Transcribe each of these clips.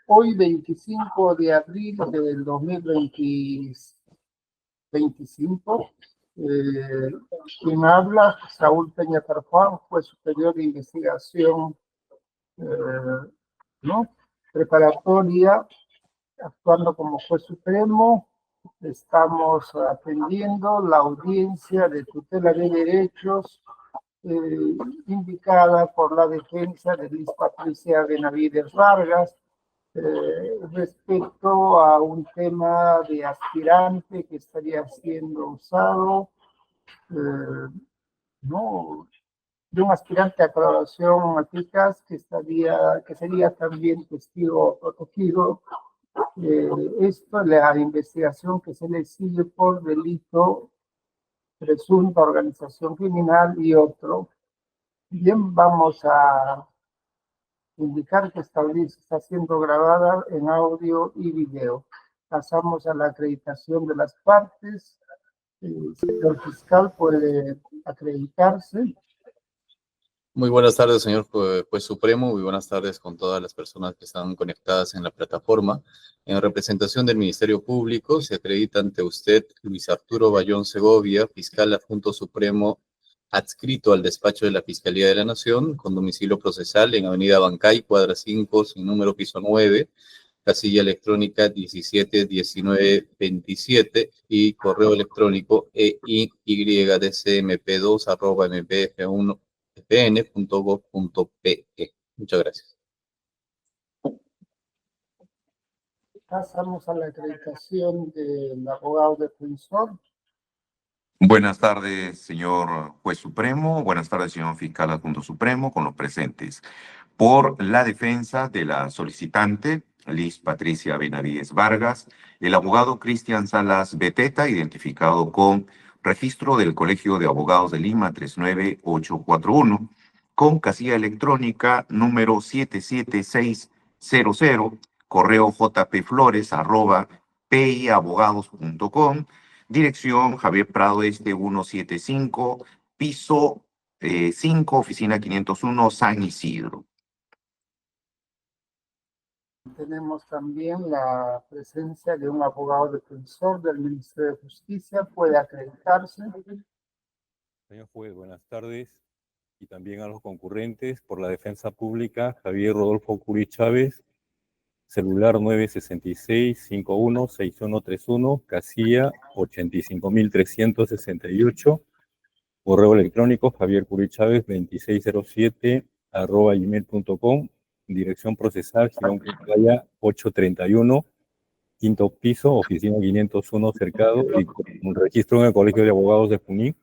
Hoy, 25 de abril del 2025, quien habla, Saúl Peña Tarjuan, juez superior de investigación, ¿no? Preparatoria, actuando como juez supremo. Estamos atendiendo la audiencia de tutela de derechos indicada por la defensa de Liz Patricia Benavides Vargas respecto a un tema de aspirante que estaría siendo usado, ¿no? De un aspirante a colaboración eficaz que sería también testigo protegido. Esto, la investigación que se le sigue por delito, presunta organización criminal y otro. Bien, vamos a indicar que esta audiencia está siendo grabada en audio y video. Pasamos a la acreditación de las partes. El señor fiscal puede acreditarse. Muy buenas tardes, señor juez supremo. Muy buenas tardes con todas las personas que están conectadas en la plataforma. En representación del Ministerio Público, se acredita ante usted Luis Arturo Bayón Segovia, fiscal adjunto supremo adscrito al despacho de la Fiscalía de la Nación, con domicilio procesal en Avenida Bancay, cuadra 5, sin número, piso 9, casilla electrónica 171927 y correo electrónico eiydcmp2@mpf1fn.gov.pe. Muchas gracias. Pasamos a la acreditación del abogado defensor. Buenas tardes, señor juez supremo. Buenas tardes, señor fiscal adjunto supremo, con los presentes. Por la defensa de la solicitante, Liz Patricia Benavides Vargas, el abogado Cristian Salas Beteta, identificado con registro del Colegio de Abogados de Lima 39841, con casilla electrónica número 77600, correo jpflores@piabogados.com, dirección Javier Prado Este 175, piso 5, oficina 501, San Isidro. Tenemos también la presencia de un abogado defensor del Ministerio de Justicia. Puede acreditarse. Señor juez, buenas tardes. Y también a los concurrentes por la defensa pública, Javier Rodolfo Curi Chávez, celular 966-516131, casilla 85368, correo electrónico Javier Curi Chávez 2607@gmail.com, dirección procesal Girón Playa 831, quinto piso, oficina 501 Cercado, y con un registro en el Colegio de Abogados de Junín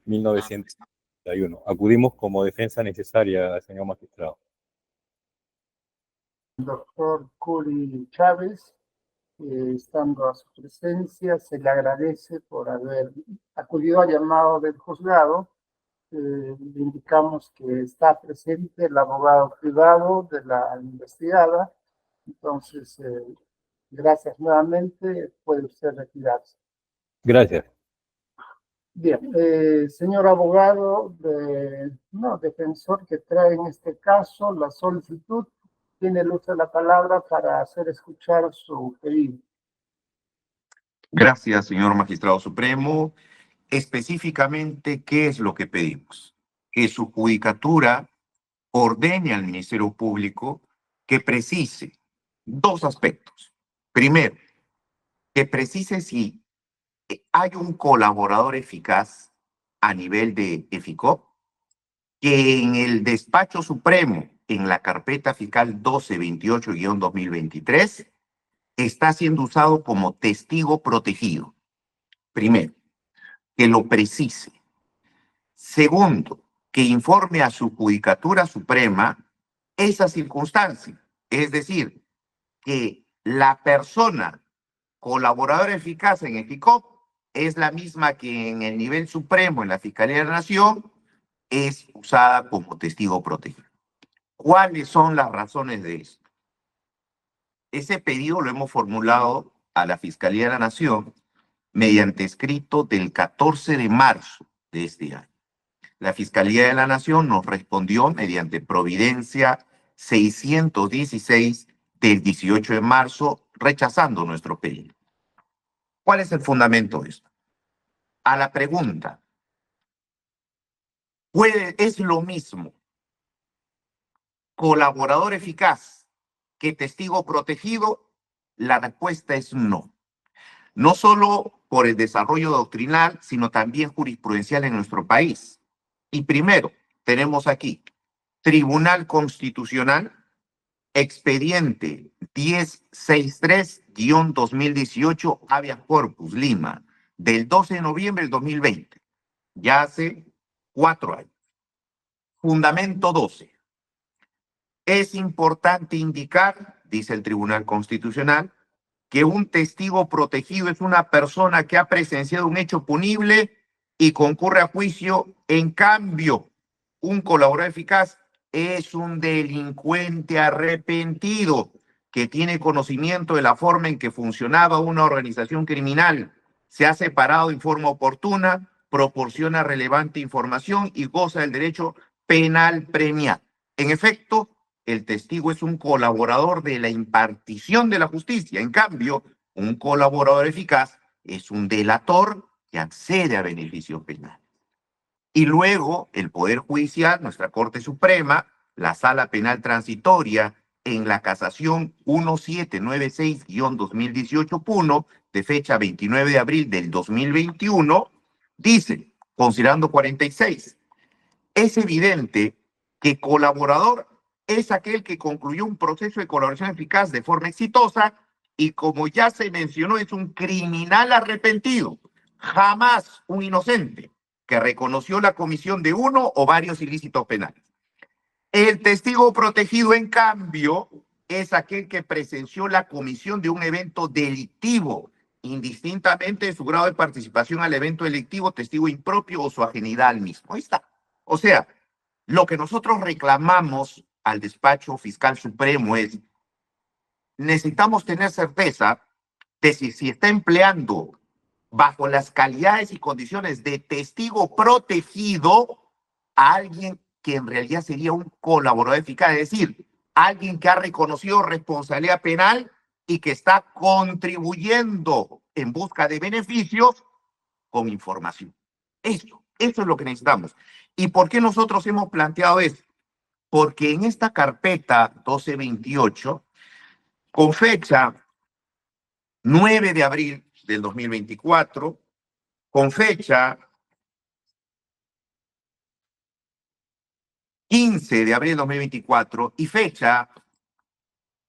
1971. Acudimos como defensa necesaria, señor magistrado. Doctor Curi Chávez, estando a su presencia, se le agradece por haber acudido al llamado del juzgado. Le indicamos que está presente el abogado privado de la investigada. Entonces, gracias nuevamente. Puede usted retirarse. Gracias. Bien, señor abogado, defensor que trae en este caso la solicitud, tiene el uso de la palabra para hacer escuchar su pedido. Gracias, señor magistrado supremo. Específicamente, ¿qué es lo que pedimos? Que su judicatura ordene al Ministerio Público que precise dos aspectos. Primero, que precise si hay un colaborador eficaz a nivel de EFICOP, que en el despacho supremo, en la carpeta fiscal 1228-2023, está siendo usado como testigo protegido. Primero, que lo precise. Segundo, que informe a su Judicatura Suprema esa circunstancia. Es decir, que la persona colaboradora eficaz en EFICOP es la misma que en el nivel supremo, en la Fiscalía de la Nación, es usada como testigo protegido. ¿Cuáles son las razones de esto? Ese pedido lo hemos formulado a la Fiscalía de la Nación mediante escrito del 14 de marzo de este año. La Fiscalía de la Nación nos respondió mediante providencia 616 del 18 de marzo rechazando nuestro pedido. ¿Cuál es el fundamento de esto? A la pregunta, ¿es lo mismo colaborador eficaz que testigo protegido? La respuesta es no. No solo por el desarrollo doctrinal, sino también jurisprudencial en nuestro país. Y primero, tenemos aquí Tribunal Constitucional, expediente 1063-2018, habeas corpus, Lima, del 12 de noviembre del 2020, ya hace 4 años. Fundamento 12. Es importante indicar, dice el Tribunal Constitucional, que un testigo protegido es una persona que ha presenciado un hecho punible y concurre a juicio. En cambio, un colaborador eficaz es un delincuente arrepentido que tiene conocimiento de la forma en que funcionaba una organización criminal, se ha separado en forma oportuna, proporciona relevante información y goza del derecho penal premiado. En efecto, el testigo es un colaborador de la impartición de la justicia. En cambio, un colaborador eficaz es un delator que accede a beneficios penales. Y luego el Poder Judicial, nuestra Corte Suprema, la Sala Penal Transitoria, en la casación 1796-2018 de fecha 29 de abril del 2021, dice, considerando 46, es evidente que colaborador es aquel que concluyó un proceso de colaboración eficaz de forma exitosa y, como ya se mencionó, es un criminal arrepentido, jamás un inocente que reconoció la comisión de uno o varios ilícitos penales. El testigo protegido, en cambio, es aquel que presenció la comisión de un evento delictivo, indistintamente de su grado de participación al evento delictivo, testigo impropio o su ajenidad al mismo. Ahí está. O sea, lo que nosotros reclamamos al despacho fiscal supremo es, necesitamos tener certeza de si está empleando bajo las calidades y condiciones de testigo protegido a alguien que en realidad sería un colaborador eficaz, es decir, alguien que ha reconocido responsabilidad penal y que está contribuyendo en busca de beneficios con información. Eso es lo que necesitamos. ¿Y por qué nosotros hemos planteado esto? Porque en esta carpeta 1228, con fecha 9 de abril del 2024, con fecha 15 de abril del 2024 y fecha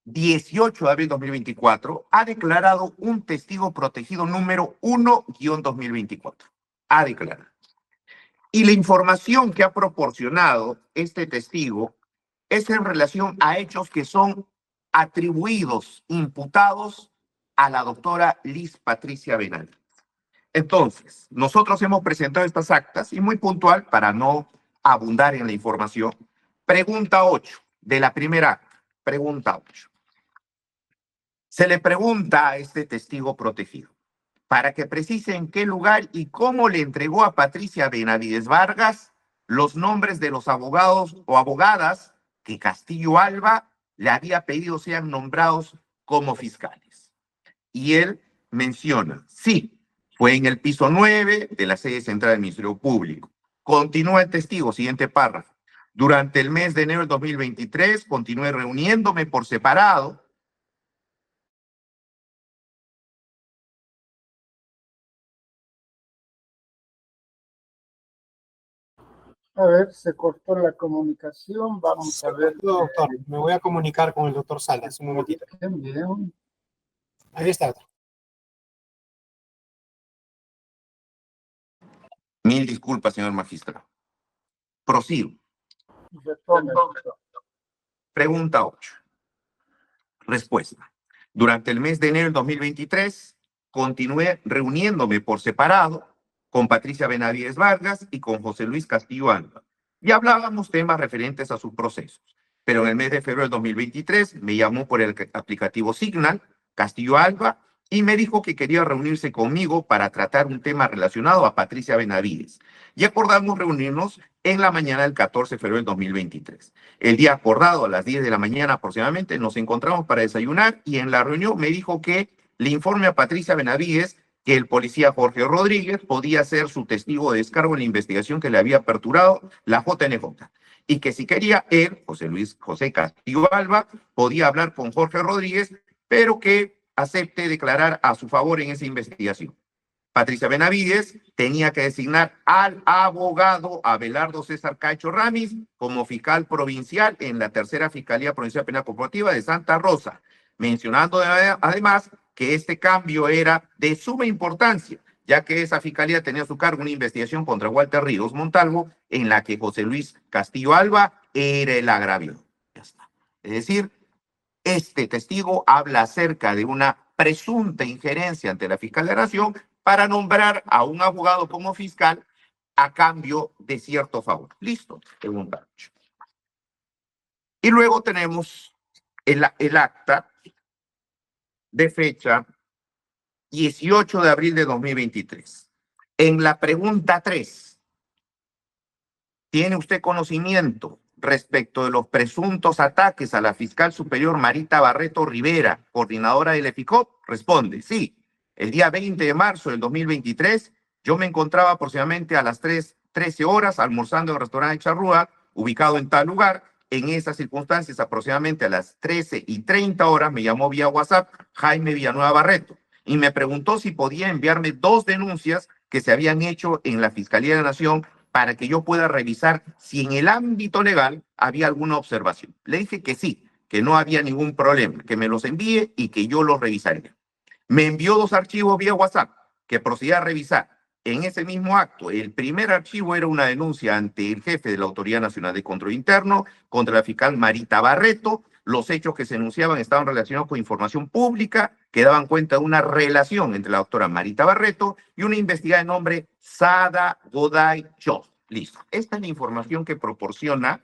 18 de abril del 2024, ha declarado un testigo protegido número 1-2024. Ha declarado. Y la información que ha proporcionado este testigo es en relación a hechos que son atribuidos, imputados a la doctora Liz Patricia Benavides. Entonces, nosotros hemos presentado estas actas y muy puntual para no abundar en la información. Pregunta 8 de la primera acta. Pregunta 8. Se le pregunta a este testigo protegido para que precise en qué lugar y cómo le entregó a Patricia Benavides Vargas los nombres de los abogados o abogadas que Castillo Alba le había pedido sean nombrados como fiscales. Y él menciona, sí, fue en el piso 9 de la sede central del Ministerio Público. Continúa el testigo, siguiente párrafo. Durante el mes de enero del 2023 continué reuniéndome por separado. A ver, se cortó la comunicación. Vamos a ver. Doctor, me voy a comunicar con el doctor Salas, un momentito. Bien. Ahí está. Mil disculpas, señor magistrado. Prosigo. Retome. Pregunta 8. Respuesta. Durante el mes de enero del 2023, continué reuniéndome por separado con Patricia Benavides Vargas y con José Luis Castillo Alba. Y hablábamos temas referentes a sus procesos. Pero en el mes de febrero del 2023 me llamó por el aplicativo Signal Castillo Alba y me dijo que quería reunirse conmigo para tratar un tema relacionado a Patricia Benavides. Y acordamos reunirnos en la mañana del 14 de febrero del 2023. El día acordado, a las 10 de la mañana aproximadamente, nos encontramos para desayunar y en la reunión me dijo que le informe a Patricia Benavides que el policía Jorge Rodríguez podía ser su testigo de descargo en la investigación que le había aperturado la JNJ. Y que si quería él, José Castillo Alba, podía hablar con Jorge Rodríguez, pero que acepte declarar a su favor en esa investigación. Patricia Benavides tenía que designar al abogado Abelardo César Caicho Ramis como fiscal provincial en la tercera Fiscalía Provincial Penal Corporativa de Santa Rosa, mencionando además que este cambio era de suma importancia, ya que esa fiscalía tenía a su cargo una investigación contra Walter Ríos Montalvo, en la que José Luis Castillo Alba era el agraviado. Ya está. Es decir, este testigo habla acerca de una presunta injerencia ante la Fiscalía de la Nación para nombrar a un abogado como fiscal a cambio de cierto favor. Listo, pregunta. Y luego tenemos el acta de fecha 18 de abril de 2023. En la pregunta 3, ¿tiene usted conocimiento respecto de los presuntos ataques a la fiscal superior Marita Barreto Rivera, coordinadora del EFICOP? Responde, sí. El día 20 de marzo del 2023, yo me encontraba aproximadamente a las 13 horas almorzando en el restaurante Charrúa, ubicado en tal lugar. En esas circunstancias, aproximadamente a las 13:30 me llamó vía WhatsApp Jaime Villanueva Barreto y me preguntó si podía enviarme 2 denuncias que se habían hecho en la Fiscalía de la Nación para que yo pueda revisar si en el ámbito legal había alguna observación. Le dije que sí, que no había ningún problema, que me los envíe y que yo los revisaría. Me envió 2 archivos vía WhatsApp que procedí a revisar. En ese mismo acto, el primer archivo era una denuncia ante el jefe de la Autoridad Nacional de Control Interno contra la fiscal Marita Barreto. Los hechos que se enunciaban estaban relacionados con información pública que daban cuenta de una relación entre la doctora Marita Barreto y una investigada de nombre Sada Goday Cho. Listo. Esta es la información que proporciona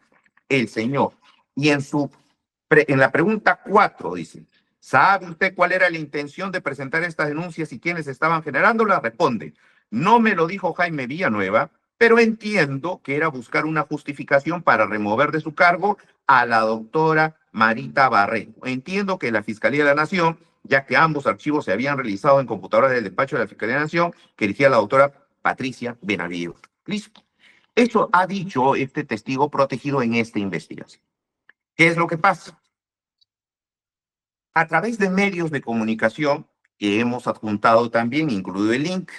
el señor. Y en la pregunta 4 dice, ¿sabe usted cuál era la intención de presentar estas denuncias y quiénes estaban generándolas? Responde, no me lo dijo Jaime Villanueva, pero entiendo que era buscar una justificación para remover de su cargo a la doctora Marita Barreto. Entiendo que la Fiscalía de la Nación, ya que ambos archivos se habían realizado en computadoras del despacho de la Fiscalía de la Nación, que dirigía la doctora Patricia Benavides. Listo. Eso ha dicho este testigo protegido en esta investigación. ¿Qué es lo que pasa? A través de medios de comunicación que hemos adjuntado también, incluido el link,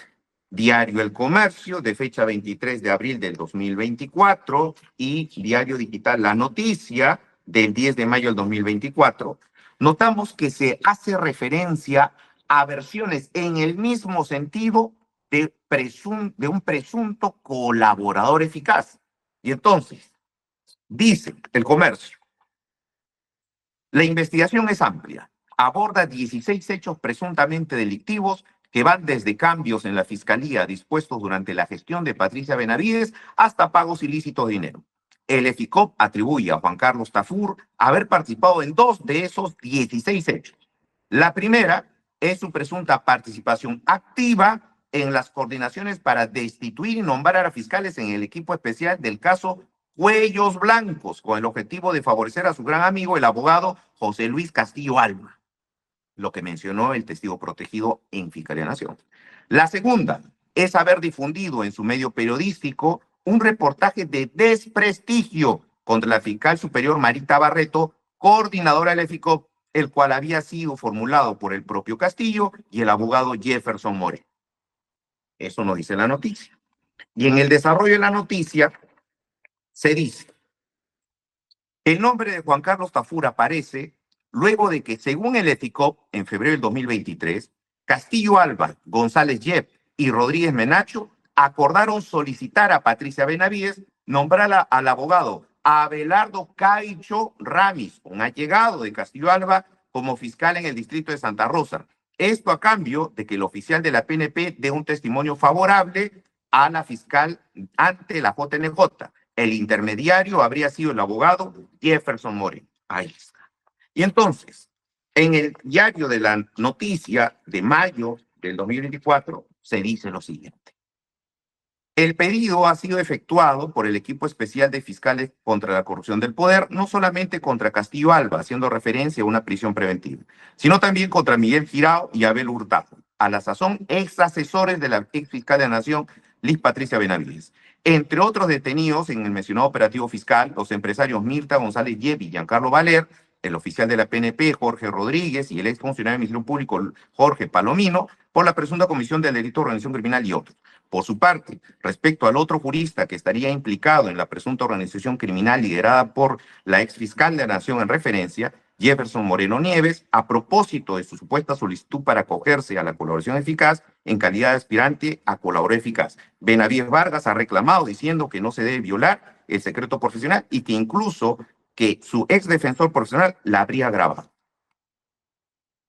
Diario El Comercio, de fecha 23 de abril del 2024, y Diario Digital La Noticia, del 10 de mayo del 2024, notamos que se hace referencia a versiones en el mismo sentido de un presunto colaborador eficaz. Y entonces, dice El Comercio, la investigación es amplia, aborda 16 hechos presuntamente delictivos que van desde cambios en la Fiscalía dispuestos durante la gestión de Patricia Benavides hasta pagos ilícitos de dinero. El EFICOP atribuye a Juan Carlos Tafur haber participado en 2 de esos 16 hechos. La primera es su presunta participación activa en las coordinaciones para destituir y nombrar a fiscales en el equipo especial del caso Cuellos Blancos, con el objetivo de favorecer a su gran amigo, el abogado José Luis Castillo Alba, lo que mencionó el testigo protegido en Fiscalía de la Nación. La segunda es haber difundido en su medio periodístico un reportaje de desprestigio contra la fiscal superior Marita Barreto, coordinadora del EFICOP, el cual había sido formulado por el propio Castillo y el abogado Jefferson More. Eso nos dice la noticia. Y en el desarrollo de la noticia se dice, el nombre de Juan Carlos Tafur aparece luego de que, según el EFICOP, en febrero del 2023, Castillo Alba, González Yep y Rodríguez Menacho acordaron solicitar a Patricia Benavides nombrarla al abogado Abelardo Caicho Ramis, un allegado de Castillo Alba, como fiscal en el distrito de Santa Rosa. Esto a cambio de que el oficial de la PNP dé un testimonio favorable a la fiscal ante la JNJ. El intermediario habría sido el abogado Jefferson More. Ahí está. Y entonces, En el diario de la noticia de mayo del 2024 se dice lo siguiente. El pedido ha sido efectuado por el equipo especial de fiscales contra la corrupción del poder, no solamente contra Castillo Alba, haciendo referencia a una prisión preventiva, sino también contra Miguel Girao y Abel Hurtado, a la sazón ex asesores de la ex fiscal de la Nación, Liz Patricia Benavides. Entre otros detenidos en el mencionado operativo fiscal, los empresarios Mirta González Yep y Giancarlo Valer, el oficial de la PNP, Jorge Rodríguez, y el ex funcionario del Ministerio Público, Jorge Palomino, por la presunta comisión del delito de organización criminal y otros. Por su parte, respecto al otro jurista que estaría implicado en la presunta organización criminal liderada por la ex fiscal de la Nación en referencia, Jefferson Moreno Nieves, a propósito de su supuesta solicitud para acogerse a la colaboración eficaz en calidad de aspirante a colaborador eficaz. Benavides Vargas ha reclamado diciendo que no se debe violar el secreto profesional y que incluso que su ex defensor profesional la habría grabado.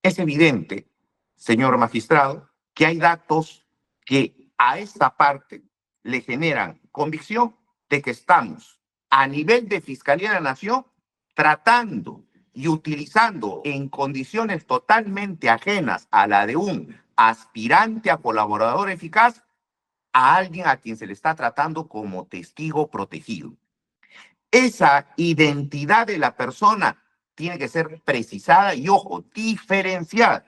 Es evidente, señor magistrado, que hay datos que a esta parte le generan convicción de que estamos a nivel de Fiscalía de la Nación tratando y utilizando en condiciones totalmente ajenas a la de un aspirante a colaborador eficaz a alguien a quien se le está tratando como testigo protegido. Esa identidad de la persona tiene que ser precisada y, ojo, diferenciada.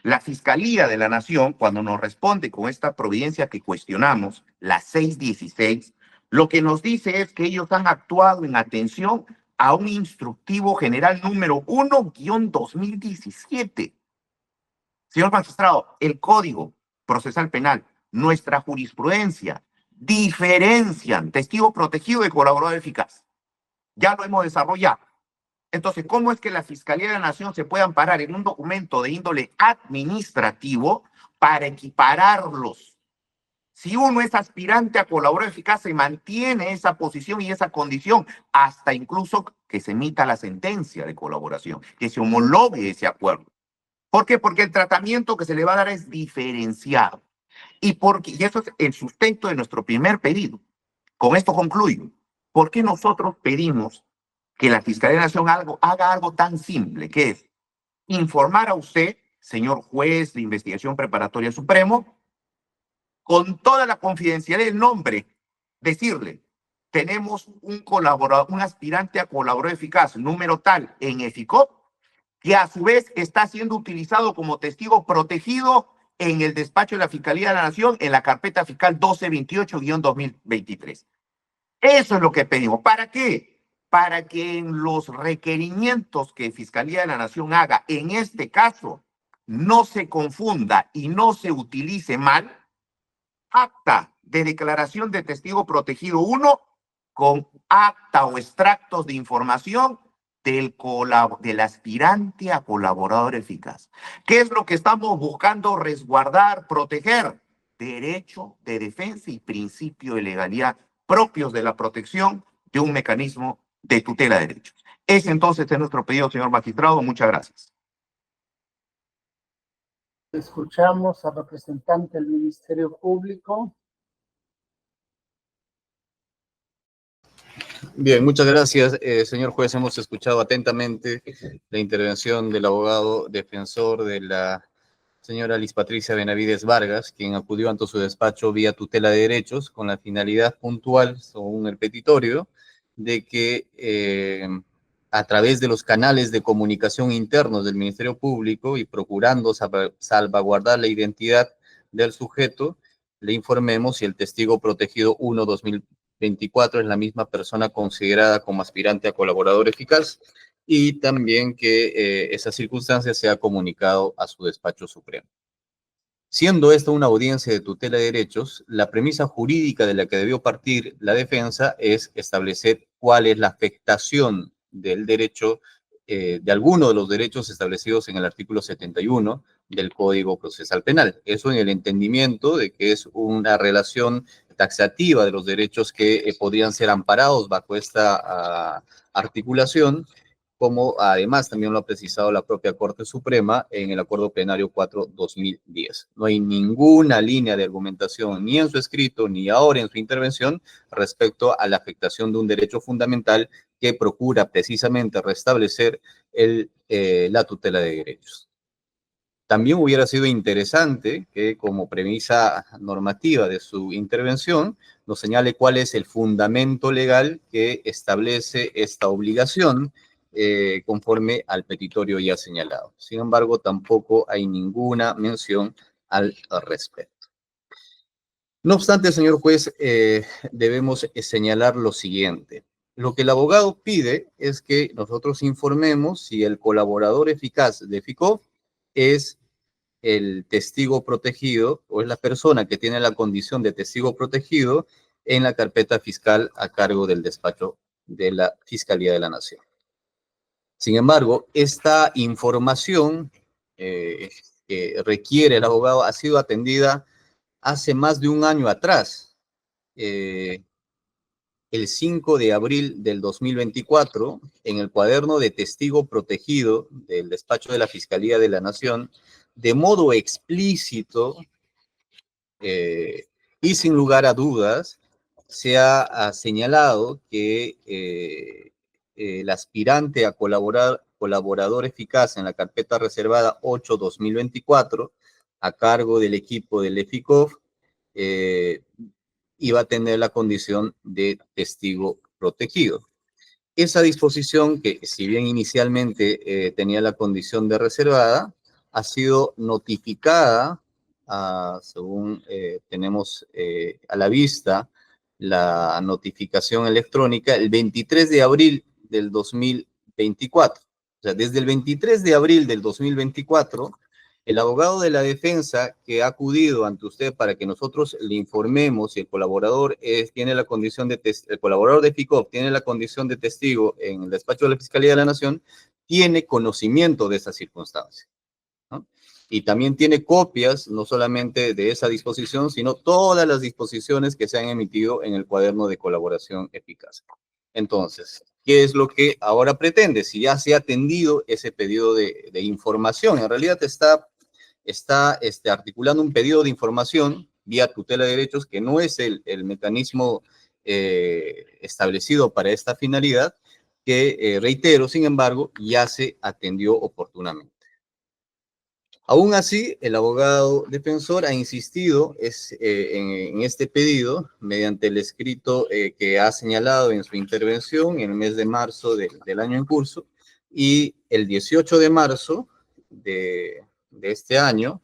La Fiscalía de la Nación, cuando nos responde con esta providencia que cuestionamos, la 616, lo que nos dice es que ellos han actuado en atención a un instructivo general número 1-2017. Señor magistrado, el Código Procesal Penal, nuestra jurisprudencia, diferencian testigo protegido de colaborador eficaz. Ya lo hemos desarrollado. Entonces, ¿cómo es que la Fiscalía de la Nación se puede amparar en un documento de índole administrativo para equipararlos? Si uno es aspirante a colaborador eficaz, se mantiene esa posición y esa condición hasta incluso que se emita la sentencia de colaboración, que se homologue ese acuerdo. ¿Por qué? Porque el tratamiento que se le va a dar es diferenciado. Y eso es el sustento de nuestro primer pedido. Con esto concluyo. ¿Por qué nosotros pedimos que la Fiscalía de la Nación haga algo tan simple, que es informar a usted, señor juez de investigación preparatoria supremo, con toda la confidencialidad del nombre, decirle, tenemos un colaborador, un aspirante a colaborador eficaz, número tal, en EFICOP, que a su vez está siendo utilizado como testigo protegido en el despacho de la Fiscalía de la Nación en la carpeta fiscal 1228-2023. Eso es lo que pedimos. ¿Para qué? Para que en los requerimientos que Fiscalía de la Nación haga, en este caso, no se confunda y no se utilice mal acta de declaración de testigo protegido 1 con acta o extractos de información del aspirante a colaborador eficaz. ¿Qué es lo que estamos buscando resguardar, proteger? Derecho de defensa y principio de legalidad propios de la protección de un mecanismo de tutela de derechos. Ese entonces es nuestro pedido, señor magistrado. Muchas gracias. Escuchamos al representante del Ministerio Público. Bien, muchas gracias, señor juez. Hemos escuchado atentamente la intervención del abogado defensor de la señora Liz Patricia Benavides Vargas, quien acudió ante su despacho vía tutela de derechos con la finalidad puntual, según el petitorio, de que a través de los canales de comunicación internos del Ministerio Público y procurando salvaguardar la identidad del sujeto, le informemos si el testigo protegido 1-2024 es la misma persona considerada como aspirante a colaborador eficaz, y también que esa circunstancia sea comunicado a su despacho supremo. Siendo esta una audiencia de tutela de derechos, la premisa jurídica de la que debió partir la defensa es establecer cuál es la afectación del derecho, de alguno de los derechos establecidos en el artículo 71 del Código Procesal Penal. Eso en el entendimiento de que es una relación taxativa de los derechos que podrían ser amparados bajo esta articulación, como además también lo ha precisado la propia Corte Suprema en el Acuerdo Plenario 4-2010. No hay ninguna línea de argumentación, ni en su escrito, ni ahora en su intervención, respecto a la afectación de un derecho fundamental que procura precisamente restablecer el la tutela de derechos. También hubiera sido interesante que, como premisa normativa de su intervención, nos señale cuál es el fundamento legal que establece esta obligación conforme al petitorio ya señalado. Sin embargo, tampoco hay ninguna mención al respecto. No obstante, señor juez, debemos señalar lo siguiente. Lo que el abogado pide es que nosotros informemos si el colaborador eficaz de FICOF es el testigo protegido o es la persona que tiene la condición de testigo protegido en la carpeta fiscal a cargo del despacho de la Fiscalía de la Nación. Sin embargo, esta información que requiere el abogado ha sido atendida hace más de un año atrás, el 5 de abril del 2024, en el cuaderno de testigo protegido del despacho de la Fiscalía de la Nación, de modo explícito y sin lugar a dudas, se ha señalado que el aspirante a colaborador eficaz en la carpeta reservada 8-2024, a cargo del equipo del EFICOF, iba a tener la condición de testigo protegido. Esa disposición, que si bien inicialmente tenía la condición de reservada, ha sido notificada, según tenemos a la vista la notificación electrónica, el 23 de abril del 2024. O sea, desde el 23 de abril del 2024, el abogado de la defensa que ha acudido ante usted para que nosotros le informemos si el colaborador tiene la condición de el colaborador de FICOF tiene la condición de testigo en el despacho de la Fiscalía de la Nación, tiene conocimiento de esa circunstancia, ¿no? Y también tiene copias, no solamente de esa disposición, sino todas las disposiciones que se han emitido en el cuaderno de colaboración eficaz. Entonces, ¿qué es lo que ahora pretende? Si ya se ha atendido ese pedido de información, en realidad está articulando un pedido de información vía tutela de derechos, que no es el mecanismo establecido para esta finalidad, que reitero, sin embargo, ya se atendió oportunamente. Aún así, el abogado defensor ha insistido en este pedido mediante el escrito que ha señalado en su intervención en el mes de marzo del año en curso, y el 18 de marzo de este año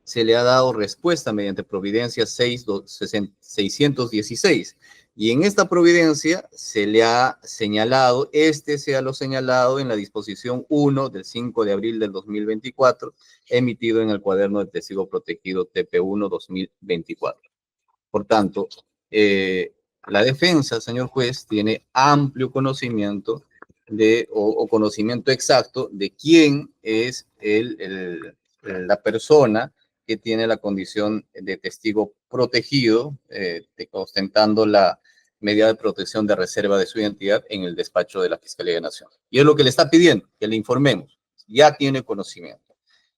se le ha dado respuesta mediante providencia 616. Y en esta providencia se le ha señalado, sea lo señalado en la disposición 1 del 5 de abril del 2024, emitido en el cuaderno de testigo protegido TP1 2024. Por tanto, la defensa, señor juez, tiene amplio conocimiento o conocimiento exacto de quién es la persona que tiene la condición de testigo protegido, ostentando la medida de protección de reserva de su identidad en el despacho de la Fiscalía de Nación. Y es lo que le está pidiendo, que le informemos. Ya tiene conocimiento.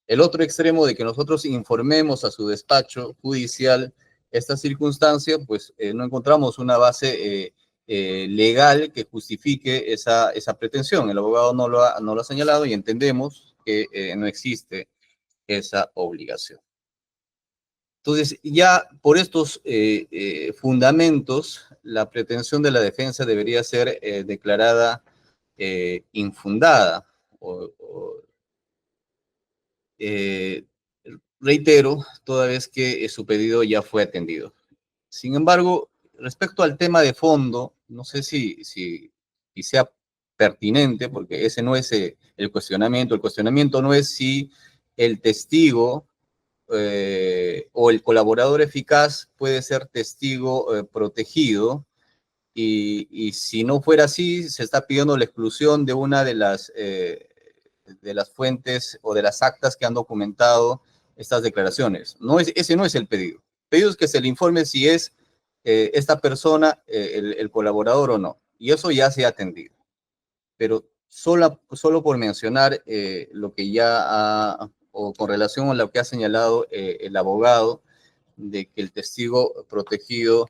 El otro extremo de que nosotros informemos a su despacho judicial esta circunstancia, pues no encontramos una base legal que justifique esa pretensión. El abogado no lo ha señalado y entendemos que no existe esa obligación. Entonces, ya por estos fundamentos, la pretensión de la defensa debería ser declarada infundada. Reitero, toda vez que su pedido ya fue atendido. Sin embargo, respecto al tema de fondo, no sé si sea pertinente, porque ese no es el cuestionamiento. El cuestionamiento no es si el testigo o el colaborador eficaz puede ser testigo protegido, y si no fuera así, se está pidiendo la exclusión de una de las fuentes o de las actas que han documentado estas declaraciones. Ese no es el pedido. El pedido es que se le informe si es esta persona el colaborador o no. Y eso ya se ha atendido. Pero solo por mencionar lo que ya o con relación a lo que ha señalado el abogado, de que el testigo protegido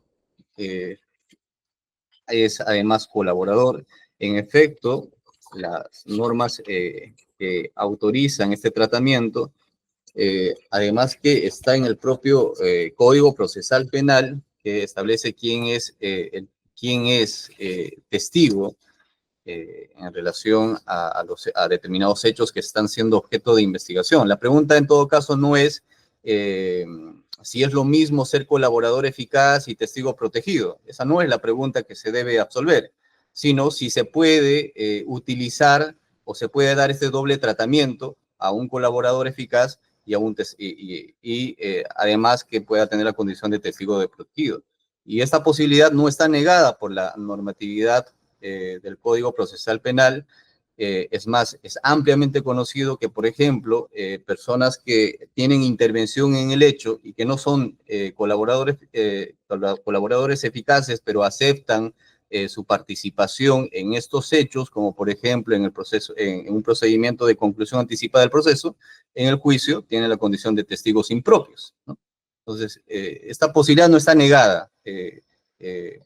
es además colaborador. En efecto, las normas que autorizan este tratamiento, además que está en el propio Código Procesal Penal, que establece quién es testigo en relación a determinados hechos que están siendo objeto de investigación. La pregunta en todo caso no es si es lo mismo ser colaborador eficaz y testigo protegido. Esa no es la pregunta que se debe absolver, sino si se puede utilizar o se puede dar este doble tratamiento a un colaborador eficaz y además que pueda tener la condición de testigo de protegido. Y esta posibilidad no está negada por la normatividad del Código Procesal Penal. Es más, es ampliamente conocido que, por ejemplo, personas que tienen intervención en el hecho y que no son colaboradores eficaces, pero aceptan su participación en estos hechos, como por ejemplo en un procedimiento de conclusión anticipada del proceso, en el juicio tienen la condición de testigos impropios, ¿no? Entonces, esta posibilidad no está negada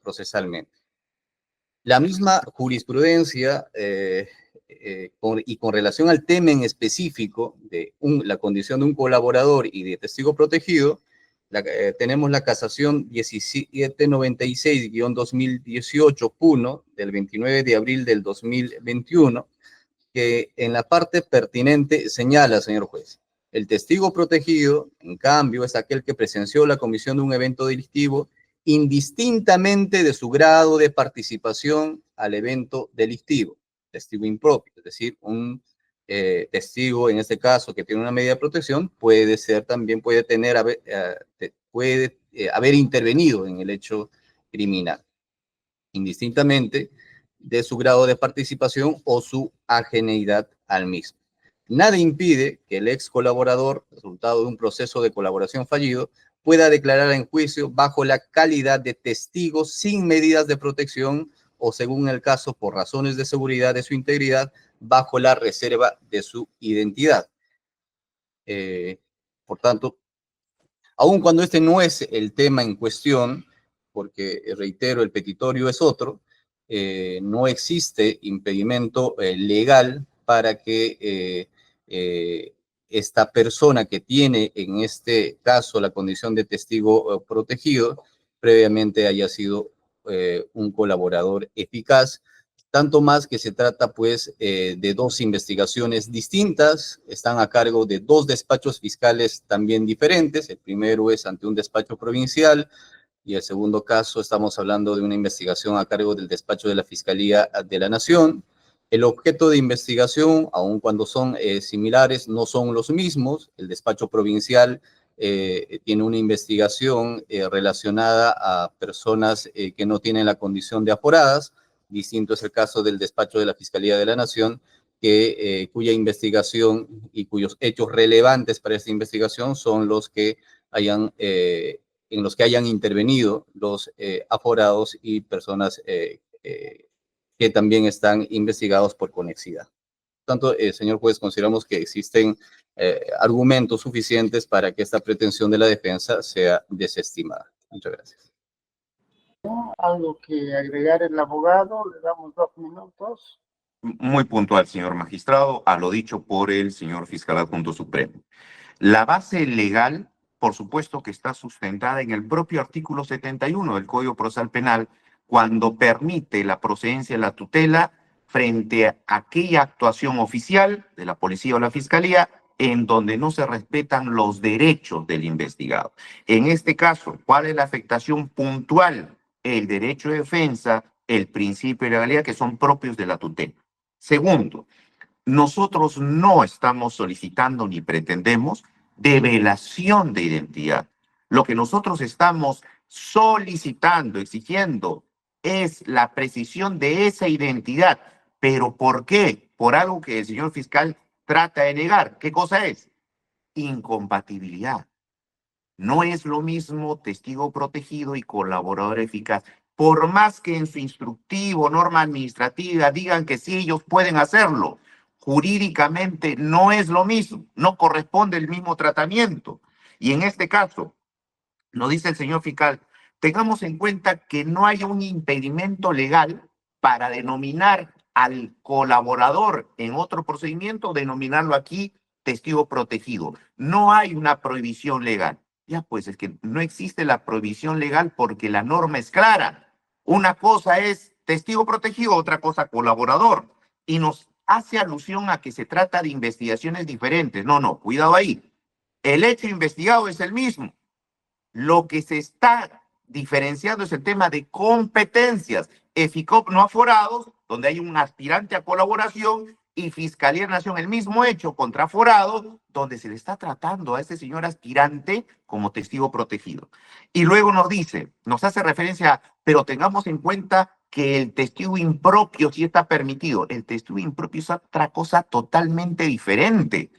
procesalmente. La misma jurisprudencia y con relación al tema en específico de la condición de un colaborador y de testigo protegido, tenemos la casación 1796-2018 PUNO del 29 de abril del 2021, que en la parte pertinente señala, señor juez, el testigo protegido, en cambio, es aquel que presenció la comisión de un evento delictivo indistintamente de su grado de participación al evento delictivo, testigo impropio, es decir, un testigo, en este caso, que tiene una medida de protección, puede haber intervenido en el hecho criminal, indistintamente de su grado de participación o su ajeneidad al mismo. Nada impide que el ex colaborador, resultado de un proceso de colaboración fallido, pueda declarar en juicio bajo la calidad de testigo sin medidas de protección o, según el caso, por razones de seguridad de su integridad, bajo la reserva de su identidad. Por tanto, aun cuando este no es el tema en cuestión, porque, reitero, el petitorio es otro, no existe impedimento legal para que esta persona que tiene en este caso la condición de testigo protegido previamente haya sido un colaborador eficaz, tanto más que se trata pues de dos investigaciones distintas, están a cargo de dos despachos fiscales también diferentes. El primero es ante un despacho provincial y el segundo caso estamos hablando de una investigación a cargo del despacho de la Fiscalía de la Nación. El objeto de investigación, aun cuando son similares, no son los mismos. El despacho provincial tiene una investigación relacionada a personas que no tienen la condición de aforadas. Distinto es el caso del despacho de la Fiscalía de la Nación, cuya investigación y cuyos hechos relevantes para esta investigación son los que en los que hayan intervenido los aforados y personas que también están investigados por conexidad. Por tanto, señor juez, consideramos que existen argumentos suficientes para que esta pretensión de la defensa sea desestimada. Muchas gracias. ¿Algo que agregar el abogado? Le damos 2 minutos. Muy puntual, señor magistrado, a lo dicho por el señor fiscal adjunto supremo. La base legal, por supuesto que está sustentada en el propio artículo 71 del Código Procesal Penal, cuando permite la procedencia de la tutela frente a aquella actuación oficial de la policía o la fiscalía en donde no se respetan los derechos del investigado. En este caso, ¿cuál es la afectación puntual? El derecho de defensa, el principio de legalidad, que son propios de la tutela. Segundo, nosotros no estamos solicitando ni pretendemos develación de identidad. Lo que nosotros estamos solicitando, exigiendo, es la precisión de esa identidad. ¿Pero por qué? Por algo que el señor fiscal trata de negar. ¿Qué cosa es? Incompatibilidad. No es lo mismo testigo protegido y colaborador eficaz. Por más que en su instructivo, norma administrativa, digan que sí, ellos pueden hacerlo, jurídicamente no es lo mismo, no corresponde el mismo tratamiento. Y en este caso, nos dice el señor fiscal, tengamos en cuenta que no hay un impedimento legal para denominar al colaborador en otro procedimiento, denominarlo aquí testigo protegido. No hay una prohibición legal. Ya, pues es que no existe la prohibición legal porque la norma es clara. Una cosa es testigo protegido, otra cosa colaborador. Y nos hace alusión a que se trata de investigaciones diferentes. No, no, cuidado ahí. El hecho investigado es el mismo. Lo que se está diferenciando es el tema de competencias. EFICOP no aforados, donde hay un aspirante a colaboración, y Fiscalía de la Nación, el mismo hecho contra aforado, donde se le está tratando a este señor aspirante como testigo protegido. Y luego nos dice, nos hace referencia, pero tengamos en cuenta que el testigo impropio sí está permitido. El testigo impropio es otra cosa totalmente diferente.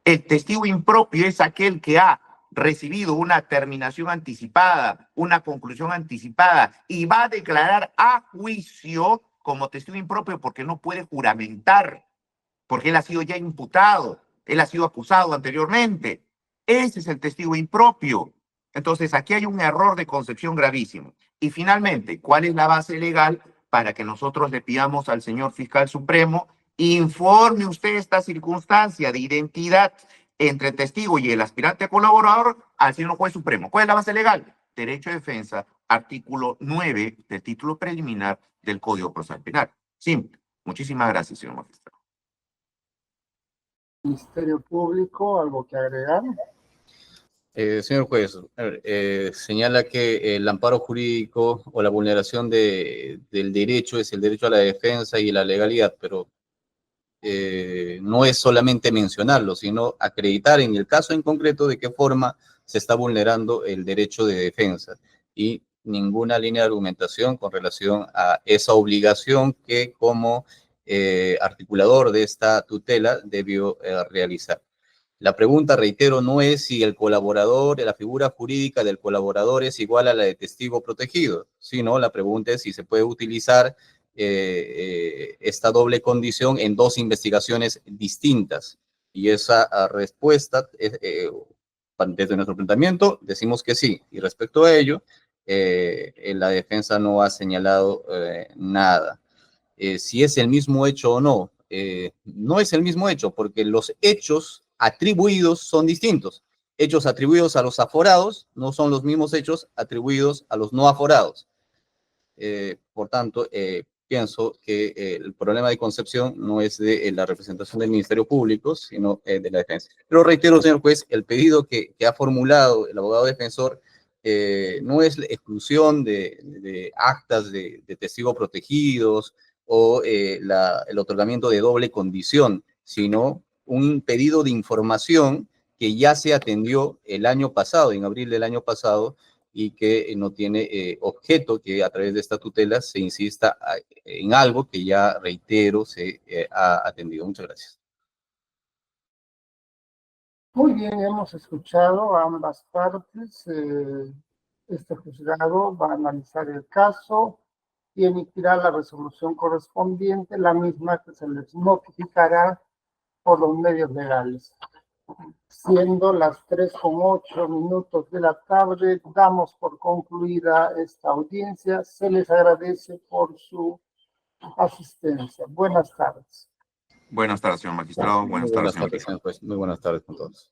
El testigo impropio es aquel que ha recibido una terminación anticipada, una conclusión anticipada, y va a declarar a juicio como testigo impropio porque no puede juramentar, porque él ha sido ya imputado, él ha sido acusado anteriormente. Ese es el testigo impropio. Entonces, aquí hay un error de concepción gravísimo. Y finalmente, ¿cuál es la base legal para que nosotros le pidamos al señor fiscal supremo: informe usted esta circunstancia de identidad entre el testigo y el aspirante colaborador al señor juez supremo? ¿Cuál es la base legal? Derecho de defensa, artículo 9 del título preliminar del Código Procesal Penal. Simple. Muchísimas gracias, señor magistrado. Ministerio Público, ¿algo que agregar? Señor juez, señala que el amparo jurídico o la vulneración del derecho es el derecho a la defensa y la legalidad, pero no es solamente mencionarlo, sino acreditar en el caso en concreto de qué forma se está vulnerando el derecho de defensa, y ninguna línea de argumentación con relación a esa obligación que como articulador de esta tutela debió realizar. La pregunta, reitero, no es si el colaborador, la figura jurídica del colaborador es igual a la de testigo protegido, sino la pregunta es si se puede utilizar esta doble condición en dos investigaciones distintas. Y esa respuesta, desde nuestro planteamiento, decimos que sí. Y respecto a ello, la defensa no ha señalado nada. Si es el mismo hecho o no, no es el mismo hecho, porque los hechos atribuidos son distintos. Hechos atribuidos a los aforados no son los mismos hechos atribuidos a los no aforados. Por tanto, pienso que el problema de concepción no es de la representación del Ministerio Público, sino de la defensa. Pero reitero, señor juez, el pedido que ha formulado el abogado defensor no es la exclusión de actas de testigos protegidos o el otorgamiento de doble condición, sino un pedido de información que ya se atendió el año pasado, en abril del año pasado, y que no tiene objeto que a través de esta tutela se insista en algo que ya, reitero, se ha atendido. Muchas gracias. Muy bien, hemos escuchado a ambas partes. Este juzgado va a analizar el caso y emitirá la resolución correspondiente, la misma que se les notificará por los medios legales. Siendo las 3:08 de la tarde, damos por concluida esta audiencia. Se les agradece por su asistencia. Buenas tardes. Buenas tardes, señor magistrado. Buenas tardes, señor. Señor juez. Muy buenas tardes con todos.